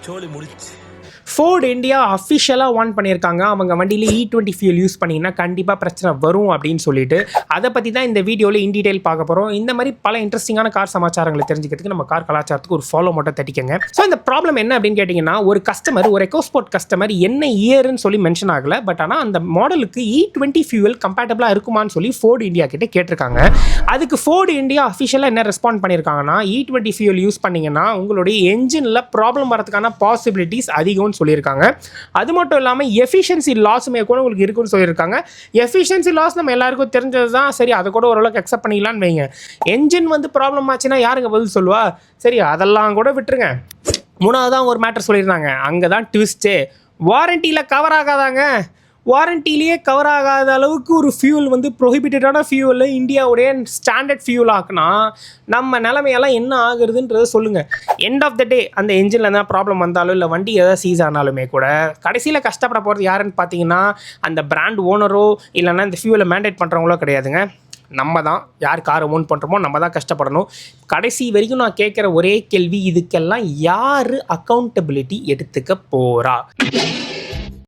சோலி முடிச்சு. Fort India அஃபிஷியலாக warn பண்ணியிருக்காங்க, அவங்க வண்டியில் E20 ஃபியூல் யூஸ் பண்ணிங்கன்னா கண்டிப்பாக பிரச்சனை வரும் அப்படின்னு சொல்லிட்டு. அதை பற்றி தான் இந்த வீடியோவில் இன் டீட்டெயில் பார்க்க போகிறோம். இந்த மாதிரி பல இன்ட்ரெஸ்டிங்கான கார் சமாச்சாரங்களை தெரிஞ்சுக்கிறதுக்கு நம்ம கார் கலாச்சாரத்துக்கு ஒரு ஃபாலோ மட்டும் தட்டிக்கங்க. ஸோ இந்த ப்ராப்ளம் என்ன அப்படின்னு கேட்டிங்கன்னா, ஒரு கஸ்டமர், ஒரு எக்கோஸ்போர்ட் கஸ்டமர் என்ன இயர்னு சொல்லி மென்ஷன் ஆகலை, பட் ஆனால் அந்த மாடலுக்கு E20 ஃபியூல் கம்பேட்டபிளாக இருக்குமான்னு சொல்லி ஃபோர்ட் இந்தியா கிட்டே கேட்டிருக்காங்க. அதுக்கு ஃபோர்ட் இந்தியா அஃபிஷியலாக என்ன ரெஸ்பாண்ட் பண்ணியிருக்காங்கன்னா, E20 ஃபியூல் யூஸ் பண்ணிங்கன்னா உங்களுடைய என்ஜினில் ப்ராப்ளம் வரதுக்கான பாசிபிலிட்டிஸ் அதிகம்னு சொல்லியிருக்காங்க. அது மட்டும் இல்லாமல் எஃபிஷியன்சி லாஸுமே கூட உங்களுக்கு இருக்குன்னு சொல்லியிருக்காங்க. எஃபிஷியன்சி லாஸ் நம்ம எல்லாருக்கும் தெரிஞ்சது தான், சரி அதை கூட ஓரளவுக்கு அக்செப்ட் பண்ணிக்கலான்னு வைங்க. என்ஜின் வந்து ப்ராப்ளம் ஆச்சுன்னா யாருங்க பதில் சொல்லுவா? சரி அதெல்லாம் கூட விட்டுருங்க. மூணாவதாக ஒரு மேட்டர் சொல்லியிருந்தாங்க, அங்கே தான் ட்விஸ்ட்டே. வாரண்டியில் கவர் ஆகாதாங்க. வாரண்டிலேயே கவர் ஆகாத அளவுக்கு ஒரு ஃபியூல் வந்து ப்ரொஹிபிட்டடான ஃபியூலில் இந்தியாவுடைய ஸ்டாண்டர்ட் ஃபியூல் ஆக்குனா நம்ம நிலைமையெல்லாம் என்ன ஆகுறதுன்றதை சொல்லுங்கள். எண்ட் ஆஃப் த டே அந்த என்ஜினில் எதாவது ப்ராப்ளம் வந்தாலும் இல்லை வண்டி எதாவது சீஸ் ஆனாலுமே கூட கடைசியில் கஷ்டப்பட போகிறது யாருன்னு பார்த்தீங்கன்னா அந்த பிராண்ட் ஓனரோ இல்லைன்னா இந்த ஃபியூலை மேண்டேட் பண்ணுறவங்களோ கிடையாதுங்க. நம்ம தான், யார் காரை ஓன் பண்ணுறோமோ நம்ம தான் கஷ்டப்படணும். கடைசி வரைக்கும் நான் கேட்குற ஒரே கேள்வி, இதுக்கெல்லாம் யார் அக்கௌண்டபிலிட்டி எடுத்துக்க போகிறா?